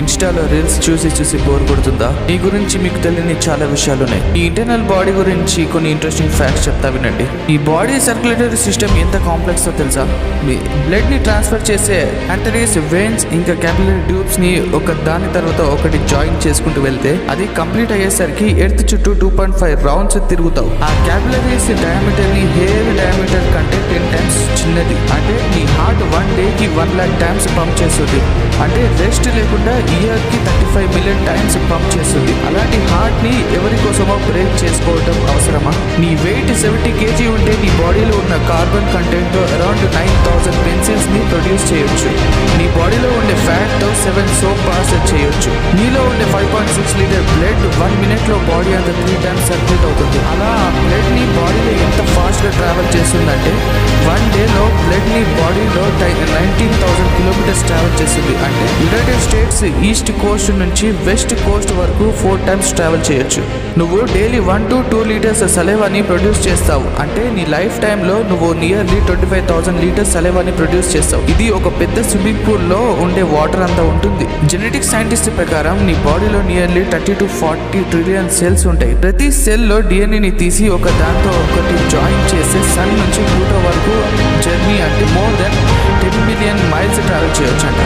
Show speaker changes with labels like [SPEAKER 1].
[SPEAKER 1] ఇన్స్టాలో రీల్స్ చూసి చూసి బోర్ కొడుతుందా? ఈ గురించి మీకు తెలియని చాలా విషయాలున్నాయి. ఈ ఇంటర్నల్ బాడీ గురించి కొన్ని ఇంట్రెస్టింగ్ ఫ్యాక్ట్స్ చెప్తా వినండి. ఈ బాడీ సర్క్యులేటరీ సిస్టమ్ ఎంత కాంప్లెక్స్ తెలుసా? మీ బ్లడ్ ని ట్రాన్స్ఫర్ చేసే ఆర్టరీస్, వెయిన్స్ ఇంకా క్యాపిలరీ ట్యూబ్స్ ని ఒక దాని తర్వాత ఒకటి జాయిన్ చేసుకుంటూ వెళ్తే అది కంప్లీట్ అయ్యేసరికి ఎర్త్ చుట్టూ 2.5 రౌండ్స్ తిరుగుతావు. ఆ క్యాపిలరీస్ డయామీటర్ ని హెయిర్ డయామీటర్ కంటే 10 టైమ్స్ చిన్నది. అంటే నీ హార్ట్ 1 డేకి 1 lakh టైమ్స్ పంప్ చేస్తుంది. అంటే రెస్ట్ లేకుండా ఇయర్ కి 35 మిలియన్ టైమ్స్ పంప్ చేస్తుంది. అలాంటి హార్ట్ ని ఎవరి కోసమో బ్రేక్ చేసుకోవడం అవసరమా? నీ వెయిట్ 70 kg ఉంటే నీ బాడీలో ఉన్న కార్బన్ కంటెంట్ తో అరౌండ్ 9,000 పెన్సిల్స్ ని ప్రొడ్యూస్ చేయొచ్చు. నీ బాడీలో ఉండే ఫ్యాట్ తో 7 సోప్ బార్స్ చేయొచ్చు. నీలో ఉండే 5.6 లీటర్ బ్లడ్ 1 minute లో బాడీ అంతా 3 టైమ్స్ సర్క్యులేట్ అవుతుంది. అలా బ్లడ్ ని బాడీలో ఎంత ఫాస్ట్ గా ట్రావెల్ చేస్తుందంటే 1 డేలో బ్లడ్ ని బాడీలో 19,000 కిలోమీటర్స్ ట్రావెల్ చేస్తుంది. అంటే యునైటెడ్ స్టేట్స్ ఈస్ట్ కోస్ట్ నుంచి వెస్ట్ కోస్ట్ వరకు 4 టైమ్స్ ట్రావెల్ చేయొచ్చు. నువ్వు డైలీ 1 to 2 లీటర్స్ సలైవాని ప్రొడ్యూస్ చేస్తావు. అంటే నీ లైఫ్ టైంలో నువ్వు నియర్లీ 25,000 లీటర్స్ సలైవాని ప్రొడ్యూస్ చేస్తావు. ఇది ఒక పెద్ద స్విమ్మింగ్ పూల్ లో ఉండే వాటర్ అంతా ఉంటుంది. జెనెటిక్ సైంటిస్ట్ ప్రకారం నీ బాడీలో నియర్లీ 30 to 40 ట్రిలియన్ సెల్స్ ఉంటాయి. ప్రతి సెల్ లో DNA ని తీసి ఒక దాంతో ఒకటి జాయిన్ చేసి సన్ నుంచి ప్లూటో వరకు జర్నీ అంటే more than 10 million miles travel చేయొచ్చు అంట.